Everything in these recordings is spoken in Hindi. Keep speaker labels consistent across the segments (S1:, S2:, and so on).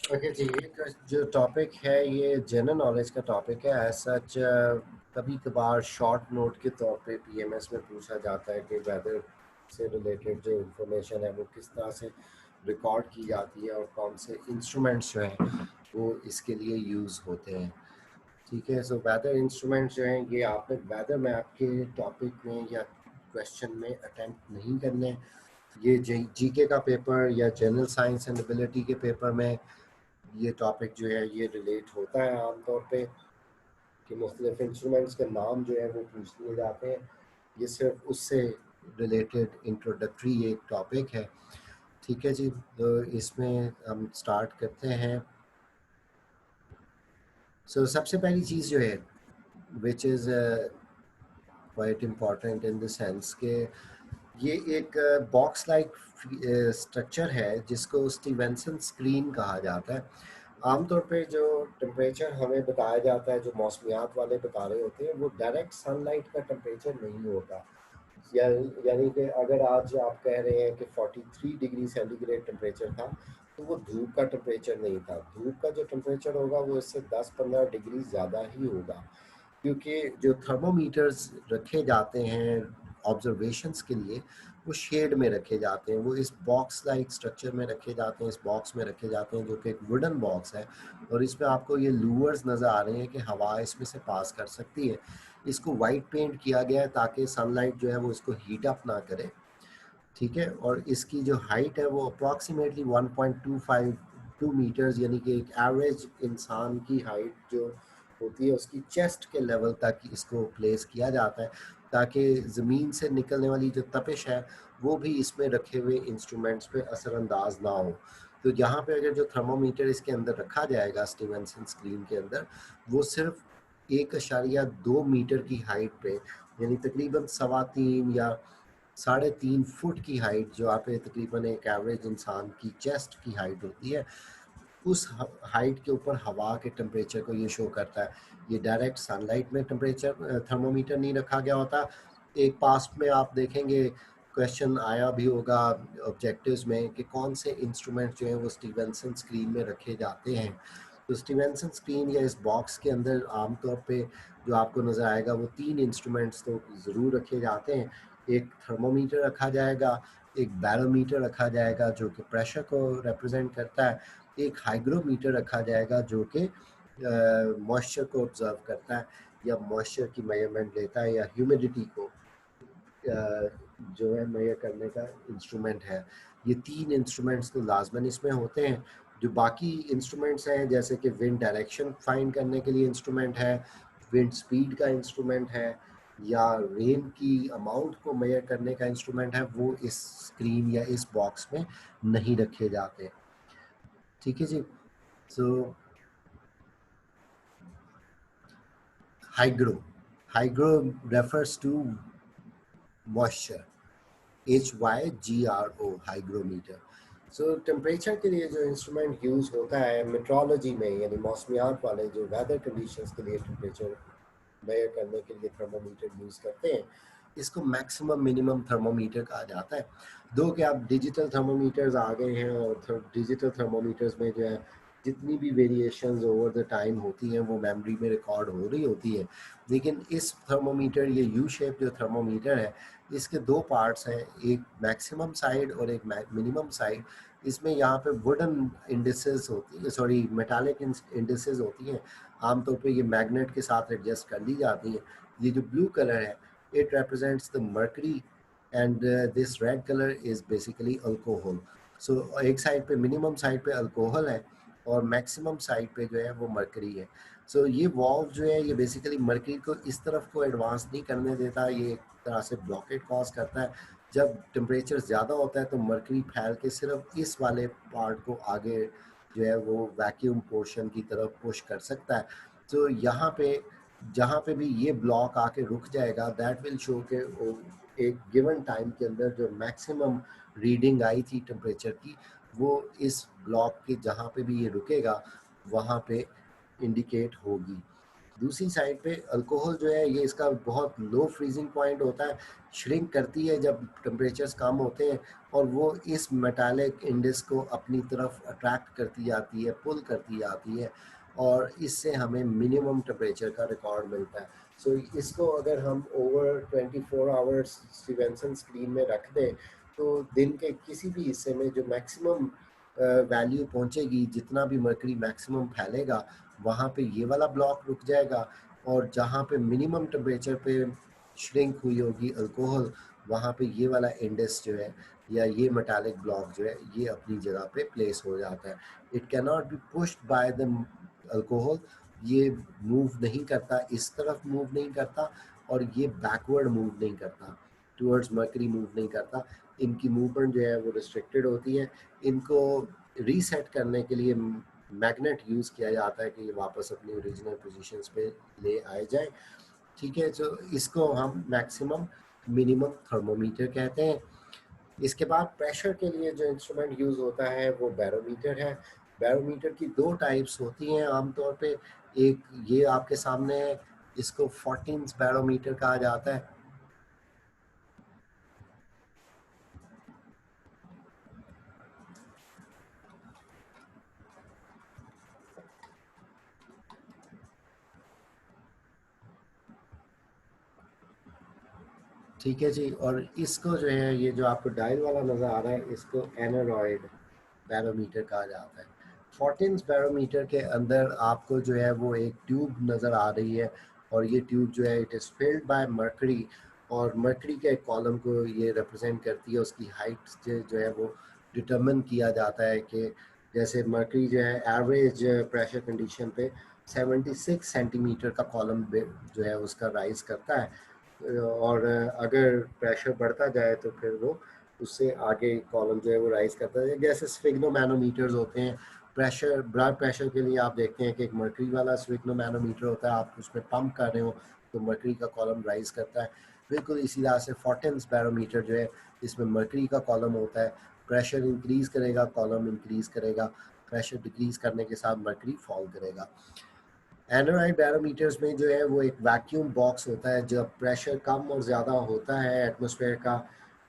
S1: ओके जी, ये जो टॉपिक है ये जनरल नॉलेज का टॉपिक है। एज सच कभी कभार शॉर्ट नोट के तौर पे पीएमएस में पूछा जाता है कि वेदर से रिलेटेड जो इंफॉर्मेशन है वो किस तरह से रिकॉर्ड की जाती है और कौन से इंस्ट्रूमेंट्स जो हैं वो इसके लिए यूज़ होते हैं। ठीक है, सो वेदर इंस्ट्रूमेंट्स जो हैं ये आपने वेदर मैप के टॉपिक में या क्वेश्चन में अटेम्प्ट नहीं करने। ये जीके का पेपर या जनरल साइंस एंड एबिलिटी के पेपर में ये टॉपिक जो है ये रिलेट होता है आमतौर पे कि मुख्तलिफ इंस्ट्रूमेंट्स के नाम जो है वो पूछ लिए जाते हैं। ये सिर्फ उससे रिलेटेड इंट्रोडक्टरी एक टॉपिक है। ठीक है जी, तो इसमें हम स्टार्ट करते हैं। सबसे पहली चीज़ जो है which is quite important in the sense के ये एक बॉक्स लाइक स्ट्रक्चर है जिसको स्टीवेंसन स्क्रीन कहा जाता है। आमतौर पे जो टेम्परेचर हमें बताया जाता है, जो मौसमियात वाले बता रहे होते हैं, वो डायरेक्ट सनलाइट का टेम्परेचर नहीं होता। यानी कि अगर आज आप कह रहे हैं कि 43 डिग्री सेंटीग्रेड टेम्परेचर था, तो वो धूप का टेम्परेचर नहीं था। धूप का जो टेम्परेचर होगा वो इससे 10-15 डिग्री ज़्यादा ही होगा, क्योंकि जो थर्मोमीटर्स रखे जाते हैं ऑब्जर्वेशंस के लिए वो शेड में रखे जाते हैं। वो इस बॉक्स लाइक स्ट्रक्चर में रखे जाते हैं, इस बॉक्स में रखे जाते हैं जो कि एक वुडन बॉक्स है। और इसमें आपको ये लूवर्स नज़र आ रहे हैं कि हवा इसमें से पास कर सकती है। इसको वाइट पेंट किया गया है ताकि सनलाइट जो है वो इसको हीट अप ना करे। ठीक है, और इसकी जो हाइट है वो अप्रॉक्सीमेटली 1.25 मीटर्स, यानी कि एक एवरेज इंसान की हाइट जो होती है उसकी चेस्ट के लेवल तक इसको प्लेस किया जाता है, ताकि ज़मीन से निकलने वाली जो तपिश है वो भी इसमें रखे हुए इंस्ट्रूमेंट्स पे असरअंदाज ना हो। तो यहाँ पे अगर जो थर्मोमीटर इसके अंदर रखा जाएगा स्टीवेंसन स्क्रीन के अंदर, वो सिर्फ 1.2 मीटर की हाइट पे, यानी तकरीबन 3.25 या 3.5 फुट की हाइट, जो आप तकरीबन एक एवरेज इंसान की चेस्ट की हाइट होती है, उस हाइट के ऊपर हवा के टेम्परेचर को ये शो करता है। ये डायरेक्ट सनलाइट में टेम्परेचर थर्मोमीटर नहीं रखा गया होता। एक पास्ट में आप देखेंगे क्वेश्चन आया भी होगा ऑब्जेक्टिव्स में कि कौन से इंस्ट्रूमेंट जो हैं वो स्टीवेंसन स्क्रीन में रखे जाते हैं। तो स्टीवेंसन स्क्रीन या इस बॉक्स के अंदर आमतौर पे जो आपको नज़र आएगा वो 3 इंस्ट्रूमेंट्स तो ज़रूर रखे जाते हैं। एक थर्मोमीटर रखा जाएगा, एक बैरोमीटर रखा जाएगा जो कि प्रेशर को रिप्रेजेंट करता है, एक हाइग्रोमीटर रखा जाएगा जो कि मॉइस्चर को ऑब्जर्व करता है या मॉइस्चर की मेजरमेंट लेता है, या ह्यूमिडिटी को जो है मेजर करने का इंस्ट्रूमेंट है। ये 3 इंस्ट्रूमेंट्स तो लाजमन इसमें होते हैं। जो बाकी इंस्ट्रूमेंट्स हैं जैसे कि विंड डायरेक्शन फाइंड करने के लिए इंस्ट्रूमेंट है, विंड स्पीड का इंस्ट्रूमेंट है, या रेन की अमाउंट को मेजर करने का इंस्ट्रूमेंट है, वो इस स्क्रीन या इस बॉक्स में नहीं रखे जाते। ठीक है जी। So hygro hygro refers to moisture, HYGRO, hygrometer. Temperature के लिए जो इंस्ट्रूमेंट यूज़ होता है मेट्रोलॉजी में, यानी मौसमियात वाले जो वेदर कंडीशंस के लिए टेम्परेचर मेजर करने के लिए थर्मोमीटर यूज़ करते हैं, इसको मैक्सिमम मिनिमम थर्मोमीटर कहा जाता है। दो कि आप डिजिटल थर्मोमीटर्स आ गए हैं, और डिजिटल थर्मोमीटर्स में जो है जितनी भी वेरिएशंस ओवर द टाइम होती हैं वो मेमोरी में रिकॉर्ड हो रही होती है। लेकिन इस थर्मोमीटर, ये यू शेप जो थर्मोमीटर है, इसके दो पार्ट्स हैं, एक मैक्सिमम साइड और एक मिनिमम साइड। इसमें यहाँ पे वुडन इंडिसेस होती है, सॉरी मेटालिक इंडिसेस होती हैं। आमतौर पे ये मैग्नेट के साथ एडजस्ट कर ली जाती हैं। ये जो ब्लू कलर है, it represents the mercury, and this red colour is basically alcohol. So एक साइड पे, मिनिमम साइड पे अल्कोहल है, और मैक्सिमम साइड पे जो है वो मर्करी है। ये वॉल्व जो है ये बेसिकली मर्करी को इस तरफ को एडवांस नहीं करने देता, ये एक तरह से ब्लॉकेट कॉज करता है। जब टेम्परेचर ज़्यादा होता है तो मर्करी फैल के सिर्फ इस वाले पार्ट को आगे जो है वो वैक्यूम पोर्शन की तरफ पुश कर सकता है। यहाँ पे जहाँ पे भी ये ब्लॉक आके रुक जाएगा, दैट विल शो के एक गिवन टाइम के अंदर जो मैक्सिमम रीडिंग आई थी टेम्परेचर की, वो इस ब्लॉक के जहाँ पे भी ये रुकेगा वहाँ पे इंडिकेट होगी। दूसरी साइड पे अल्कोहल जो है ये इसका बहुत लो फ्रीजिंग पॉइंट होता है, श्रिंक करती है जब टेम्परेचर्स कम होते हैं, और वो इस मेटालिक इंडिस को अपनी तरफ अट्रैक्ट करती जाती है, पुल करती जाती है, और इससे हमें मिनिमम टेम्परेचर का रिकॉर्ड मिलता है। सो इसको अगर हम ओवर 24 आवर्स स्टीवेंसन स्क्रीन में रख दें, तो दिन के किसी भी हिस्से में जो मैक्सिमम वैल्यू पहुंचेगी, जितना भी मर्करी मैक्सिमम फैलेगा, वहाँ पे ये वाला ब्लॉक रुक जाएगा, और जहाँ पे मिनिमम टेम्परेचर पे श्रिंक हुई होगी अल्कोहल, वहाँ पे ये वाला इंडेक्स जो है या ये मेटालिक ब्लॉक जो है ये अपनी जगह पे प्लेस हो जाता है। It can not be pushed by the alcohol, ये मूव नहीं करता, इस तरफ मूव नहीं करता, और ये बैकवर्ड मूव नहीं करता, टूवर्ड्स मर्करी मूव नहीं करता। इनकी मूवमेंट जो है वो रिस्ट्रिक्टेड होती है। इनको रीसेट करने के लिए मैग्नेट यूज़ किया जाता है कि ये वापस अपनी ओरिजिनल पोजीशंस पे ले आए जाए। ठीक है, तो इसको हम मैक्सिमम मिनिमम थर्मोमीटर कहते हैं। इसके बाद प्रेशर के लिए जो इंस्ट्रूमेंट यूज़ होता है वो बैरोमीटर है। बैरोमीटर की दो टाइप्स होती हैं आमतौर पे। एक ये आपके सामने है, इसको 14 बैरोमीटर कहा जाता है। ठीक है जी, और इसको जो है ये जो आपको डायल वाला नज़र आ रहा है, इसको एनारॉयड बैरोमीटर कहा जाता है। 14 बैरोमीटर के अंदर आपको जो है वो एक ट्यूब नज़र आ रही है, और ये ट्यूब जो है it is filled by mercury, और मर्करी के कॉलम को ये रिप्रेजेंट करती है। उसकी हाइट जो है वो डिटरमिन किया जाता है कि जैसे मर्करी जो है एवरेज प्रेशर कंडीशन पे 76 सेंटीमीटर का कॉलम जो है उसका राइज करता है, और अगर प्रेशर बढ़ता जाए तो फिर वो उससे आगे कॉलम जो है वो राइज करता है। जैसे स्फिग्नोमैनोमीटर्स होते हैं, प्रेशर ब्लड प्रेशर के लिए आप देखते हैं कि एक मर्करी वाला स्फिग्नोमैनोमीटर होता है, आप उसमें पंप कर रहे हो तो मर्करी का कॉलम राइज करता है। बिल्कुल इसी तरह से फोर्टेंस बैरोमीटर जो है, इसमें मर्करी का कॉलम होता है, प्रेशर इंक्रीज करेगा कॉलम इंक्रीज करेगा, प्रेशर डिक्रीज करने के साथ मर्करी फॉल करेगा। एनोराइड बैरोमीटर्स में जो है वो एक वैक्यूम बॉक्स होता है, जब प्रेशर कम और ज़्यादा होता है एटमॉस्फेयर का,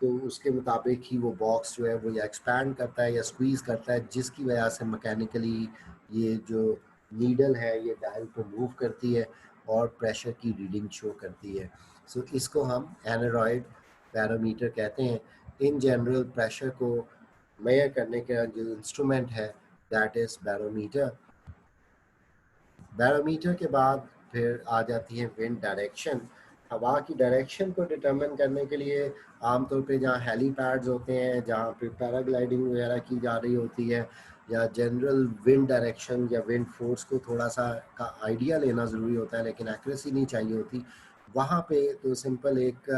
S1: तो उसके मुताबिक ही वो बॉक्स जो है वो या एक्सपैंड करता है या स्क्वीज़ करता है, जिसकी वजह से मैकेनिकली ये जो नीडल है ये डायल को मूव करती है और प्रेशर की रीडिंग शो करती है। सो इसको हम एनोराइड बैरोमीटर कहते हैं। इन जनरल प्रेशर को मेजर करने का जो इंस्ट्रूमेंट है दैट इज़ बैरोमीटर। बैरोमीटर के बाद फिर आ जाती है विंड डायरेक्शन। हवा की डायरेक्शन को डिटरमिन करने के लिए आमतौर पे जहाँ हेलीपैड्स होते हैं, जहाँ पे पैराग्लाइडिंग वगैरह की जा रही होती है, या जनरल विंड डायरेक्शन या विंड फोर्स को थोड़ा सा का आइडिया लेना ज़रूरी होता है, लेकिन एक्यूरेसी नहीं चाहिए होती, वहाँ पे तो सिंपल एक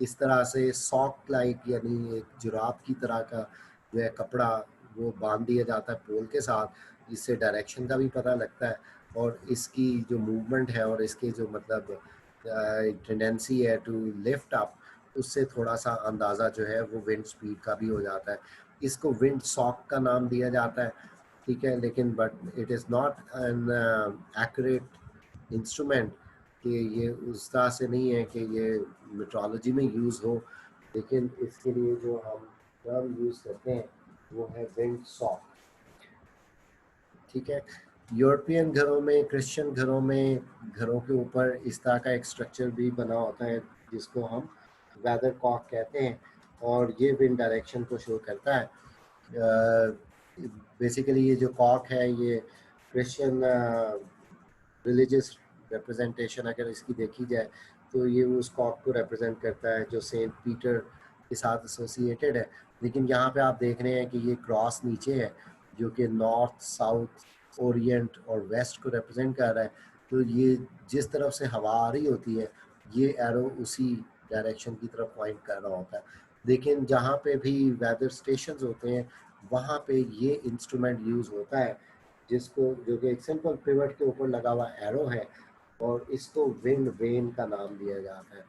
S1: इस तरह से सॉक लाइक यानी एक जुराब की तरह का जो है कपड़ा वो बांध दिया जाता है पोल के साथ, इससे डायरेक्शन का भी पता लगता है, और इसकी जो मूवमेंट है और इसके जो मतलब टेंडेंसी है टू लिफ्ट अप, उससे थोड़ा सा अंदाज़ा जो है वो विंड स्पीड का भी हो जाता है। इसको विंड सॉक का नाम दिया जाता है। ठीक है, लेकिन but it is not an accurate instrument कि ये उस तरह से नहीं है कि ये मेट्रोलॉजी में यूज़ हो, लेकिन इसके लिए जो हम टर्म यूज़ करते हैं वो है विंड सॉक। ठीक है, यूरोपियन घरों में, क्रिश्चियन घरों में, घरों के ऊपर इस तरह का एक स्ट्रक्चर भी बना होता है जिसको हम वेदर कॉक कहते हैं, और ये विंड डायरेक्शन को शो करता है। बेसिकली ये जो कॉक है ये क्रिश्चियन रिलीजियस रिप्रेजेंटेशन अगर इसकी देखी जाए तो ये उस कॉक को रिप्रेजेंट करता है जो सेंट पीटर के साथ एसोसिएटेड है। लेकिन यहाँ पे आप देख रहे हैं कि ये क्रॉस नीचे है जो कि नॉर्थ साउथ ओरिएंट और वेस्ट को रिप्रेजेंट कर रहा है। तो ये जिस तरफ से हवा आ रही होती है ये एरो उसी डायरेक्शन की तरफ पॉइंट कर रहा होता है। लेकिन जहाँ पे भी वेदर स्टेशन होते हैं वहाँ पे ये इंस्ट्रूमेंट यूज़ होता है, जिसको जो कि एक सिंपल पिवट के ऊपर लगा हुआ एरो है, और इसको विंड वेन का नाम दिया जाता है।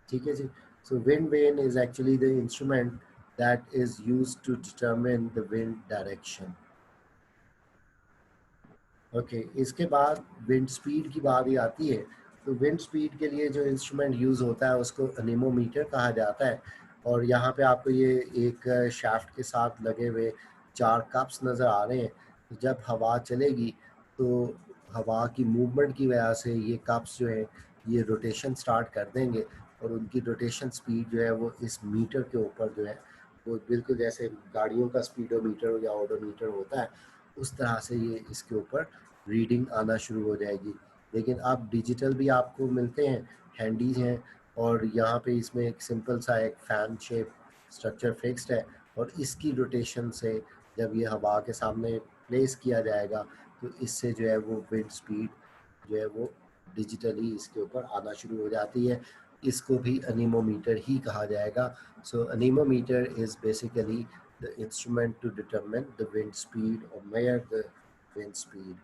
S1: ठीक है जी, so wind vane is actually the instrument that is used to determine the wind direction. Okay, इसके बाद विंड स्पीड की बात ही आती है। तो विंड स्पीड के लिए जो इंस्ट्रूमेंट यूज़ होता है उसको अनीमोमीटर कहा जाता है। और यहाँ पे आपको ये एक शाफ्ट के साथ लगे हुए 4 कप्स नज़र आ रहे हैं। तो जब हवा चलेगी तो हवा की मूवमेंट की वजह से ये कप्स जो है ये रोटेशन स्टार्ट कर देंगे, और उनकी रोटेशन स्पीड जो है वो इस मीटर के ऊपर जो है वो बिल्कुल जैसे गाड़ियों का स्पीडोमीटर या ओडोमीटर होता है उस तरह से ये इसके ऊपर रीडिंग आना शुरू हो जाएगी। लेकिन अब डिजिटल भी आपको मिलते हैं, हैंडीज हैं, और यहाँ पे इसमें एक सिंपल सा एक फैन शेप स्ट्रक्चर फिक्स्ड है, और इसकी रोटेशन से जब ये हवा के सामने प्लेस किया जाएगा तो इससे जो है वो विंड स्पीड जो है वो डिजिटली इसके ऊपर आना शुरू हो जाती है। इसको भी अनीमोमीटर ही कहा जाएगा। So anemometer is basically the instrument to determine the wind speed or measure the wind speed.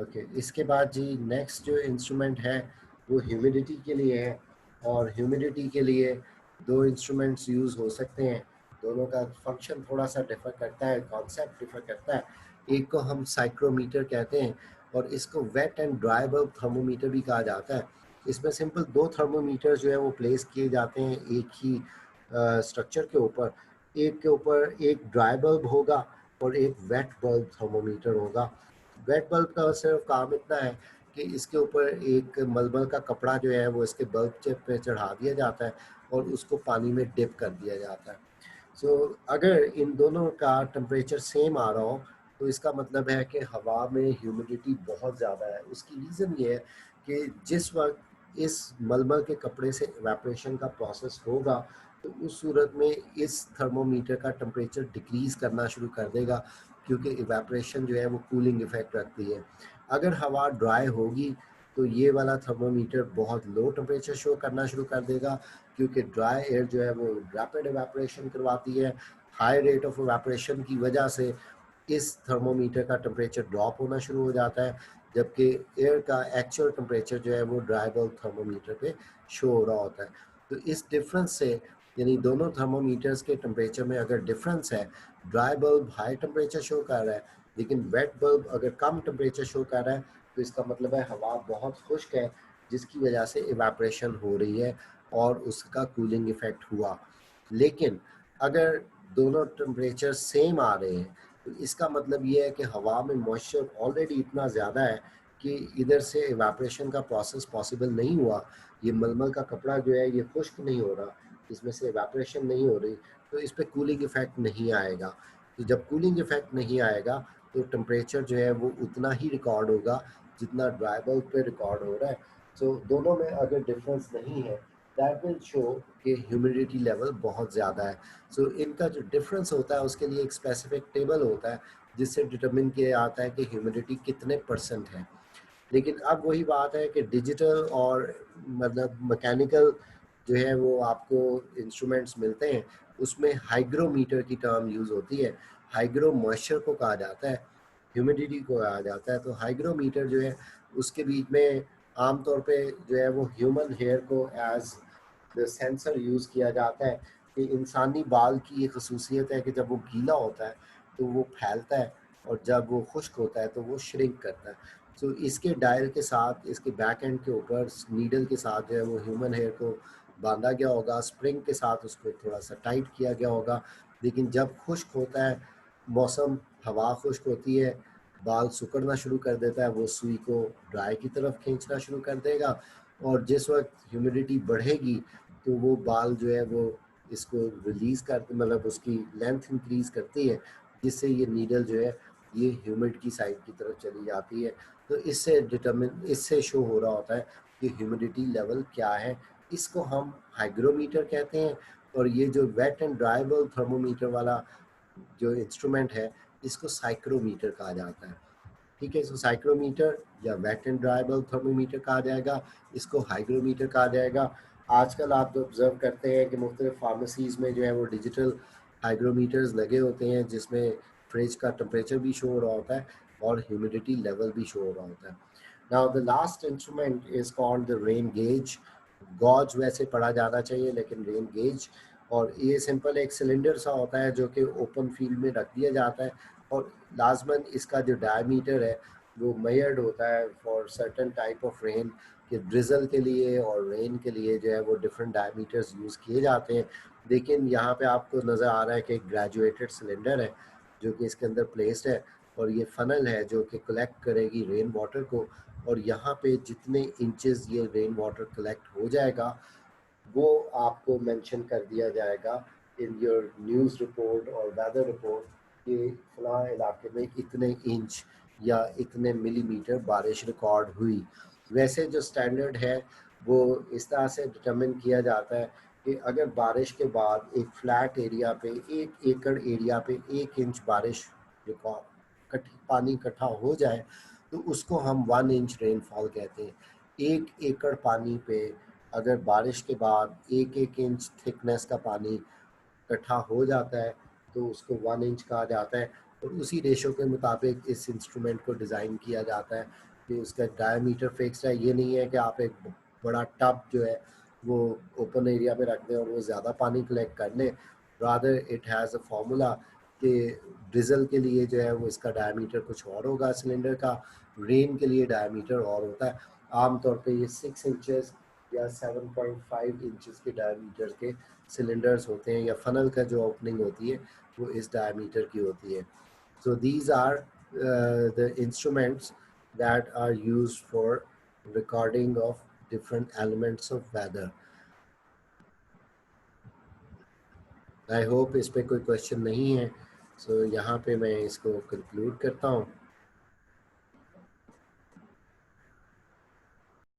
S1: Okay, इसके बाद जी नेक्स्ट जो इंस्ट्रूमेंट है वो ह्यूमिडिटी के लिए है। और ह्यूमिडिटी के लिए दो इंस्ट्रूमेंट्स यूज़ हो सकते हैं। दोनों का फंक्शन थोड़ा सा डिफर करता है, कॉन्सेप्ट डिफर करता है। एक को हम साइक्रोमीटर कहते हैं, और इसको wet and dry bulb thermometer भी कहा जाता है। इसमें सिंपल दो थर्मोमीटर जो है वो प्लेस किए जाते हैं एक ही स्ट्रक्चर के ऊपर। एक के ऊपर एक ड्राई बल्ब होगा और एक वेट बल्ब थर्मोमीटर होगा। वेट बल्ब का सिर्फ काम इतना है कि इसके ऊपर एक मलमल का कपड़ा जो है वो इसके बल्ब चिप पे चढ़ा दिया जाता है और उसको पानी में डिप कर दिया जाता है। सो अगर इन दोनों का टेम्परेचर सेम आ रहा हो तो इसका मतलब है कि हवा में ह्यूमिडिटी बहुत ज़्यादा है। उसकी रीज़न ये है कि जिस वक्त इस मलमल के कपड़े से इवेपोरेशन का प्रोसेस होगा तो उस सूरत में इस थर्मोमीटर का टेम्परेचर डिक्रीज़ करना शुरू कर देगा, क्योंकि इवेपोरेशन जो है वो कूलिंग इफेक्ट रखती है। अगर हवा ड्राई होगी तो ये वाला थर्मोमीटर बहुत लो टेम्परेचर शो करना शुरू कर देगा, क्योंकि ड्राई एयर जो है वो रैपिड इवेपोरेशन करवाती है। हाई रेट ऑफ इवेपोरेशन की वजह से इस थर्मोमीटर का टेम्परेचर ड्रॉप होना शुरू हो जाता है, जबकि एयर का एक्चुअल टेम्परेचर जो है वो ड्राई बल्ब थर्मोमीटर पे शो हो रहा होता है। तो इस डिफरेंस से, यानी दोनों थर्मोमीटर्स के टेम्परेचर में अगर डिफरेंस है, dry bulb high temperature show कर रहा है लेकिन वेट बल्ब अगर कम टेम्परेचर शो कर रहा है, तो इसका मतलब है हवा बहुत खुश्क है, जिसकी वजह से इवेपोरेशन हो रही है और उसका कूलिंग इफेक्ट हुआ। लेकिन अगर दोनों टेम्परेचर सेम आ रहे हैं तो इसका मतलब ये है कि हवा में मॉइस्चर ऑलरेडी इतना ज़्यादा है कि इधर से इवेपोरेशन का प्रोसेस पॉसिबल नहीं हुआ। ये मलमल का कपड़ा जो है ये खुश्क नहीं हो रहा, इसमें से इवेपोरेशन नहीं हो रही, तो इस पर कूलिंग इफेक्ट नहीं आएगा। तो जब कूलिंग इफेक्ट नहीं आएगा तो टेम्परेचर जो है वो उतना ही रिकॉर्ड होगा जितना ड्राई बल्ब पे रिकॉर्ड हो रहा है। सो दोनों में अगर डिफरेंस नहीं है दैट विल शो कि ह्यूमिडिटी लेवल बहुत ज़्यादा है। सो इनका जो डिफरेंस होता है उसके लिए एक स्पेसिफिक टेबल होता है जिससे डिटरमिन किया जाता है कि ह्यूमिडिटी कितने परसेंट है। लेकिन अब वही बात है कि डिजिटल और मतलब मैकेनिकल जो है वो आपको इंस्ट्रूमेंट्स मिलते हैं, उसमें हाइग्रोमीटर की टर्म यूज़ होती है। हाइग्रो मॉइस्चर को कहा जाता है, ह्यूमिडिटी को कहा जाता है। तो हाइग्रोमीटर जो है उसके बीच में आमतौर पे जो है वो ह्यूमन हेयर को एज द सेंसर यूज़ किया जाता है। कि इंसानी बाल की ये खसूसियत है कि जब वो गीला होता है तो वो फैलता है, और जब वो खुश्क होता है तो वो श्रिंक करता है। तो इसके डायल के साथ इसके बैक एंड के ऊपर नीडल के साथ जो है वो ह्यूमन हेयर को बांधा गया होगा, स्प्रिंग के साथ उसको थोड़ा सा टाइट किया गया होगा। लेकिन जब खुश्क होता है मौसम, हवा खुश्क होती है, बाल सिकुड़ना शुरू कर देता है, वो सुई को ड्राई की तरफ खींचना शुरू कर देगा। और जिस वक्त ह्यूमिडिटी बढ़ेगी तो वो बाल जो है वो इसको रिलीज़ कर मतलब उसकी लेंथ इंक्रीज़ करती है, जिससे ये नीडल जो है ये ह्यूमिड की साइड की तरफ चली जाती है। तो इससे शो हो रहा होता है कि ह्यूमिडिटी लेवल क्या है। इसको हम हाइग्रोमीटर कहते हैं। और ये जो wet and dry bulb thermometer वाला जो इंस्ट्रूमेंट है इसको साइक्रोमीटर कहा जाता है। ठीक है, सो साइक्रोमीटर या wet and dry bulb thermometer कहा जाएगा, इसको हाइग्रोमीटर कहा जाएगा। आजकल आप जो ऑब्जर्व करते हैं कि मुख्तलिफ फार्मेसीज़ में जो है वो डिजिटल हाइग्रोमीटर्स लगे होते हैं जिसमें फ्रिज का टेम्परेचर भी शो हो रहा होता है और ह्यूमिडिटी लेवल भी शो हो रहा होता है। Now the last instrument is called the rain gauge. Gauge वैसे पढ़ा जाना चाहिए लेकिन रेन गेज। और ये सिंपल एक सिलेंडर सा होता है जो कि ओपन फील्ड में रख दिया जाता है, और लाजमन इसका जो डायमीटर है वो मेजर्ड होता है for certain type of rain, कि ड्रिजल के लिए और रेन के लिए जो है वो डिफरेंट डायमीटर्स यूज़ किए जाते हैं। लेकिन यहाँ पे आपको नज़र आ रहा है कि एक ग्रेजुएटेड सिलेंडर है जो कि इसके अंदर प्लेस्ड है, और ये फनल है जो कि कलेक्ट करेगी रेन वाटर को, और यहाँ पे जितने इंचेस ये रेन वाटर कलेक्ट हो जाएगा वो आपको मेंशन कर दिया जाएगा इन योर न्यूज़ रिपोर्ट और वेदर रिपोर्ट कि फलां इलाके में इतने इंच या इतने मिलीमीटर बारिश रिकॉर्ड हुई। वैसे जो स्टैंडर्ड है वो इस तरह से डिटरमिन किया जाता है कि अगर बारिश के बाद एक फ्लैट एरिया पे 1 एकड़ एरिया पे 1 इंच बारिश रिकॉर्ड पानी इकट्ठा हो जाए तो उसको हम 1 इंच रेनफॉल कहते हैं। 1 एकड़ पानी पे अगर बारिश के बाद 1 इंच थिकनेस का पानी इकट्ठा हो जाता है तो उसको 1 इंच कहा जाता है। और उसी रेशो के मुताबिक इस इंस्ट्रूमेंट को डिज़ाइन किया जाता है कि उसका डायमीटर फिक्स है। ये नहीं है कि आप एक बड़ा टब जो है वो ओपन एरिया में रख दें और वो ज़्यादा पानी कलेक्ट कर लें। Rather it has a formula कि डीजल के लिए जो है वो इसका डायमीटर कुछ और होगा सिलेंडर का, रेन के लिए डायमीटर और होता है। आमतौर पे ये 6 इंचेस या 7.5 इंचेस के डायमीटर के सिलेंडर्स होते हैं, या फनल का जो ओपनिंग होती है वो इस डायमीटर की होती है। So these are the instruments that are used for recording of different elements of weather. I hope इस पे कोई क्वेश्चन नहीं है। सो यहाँ पे मैं इसको कंक्लूड करता हूँ।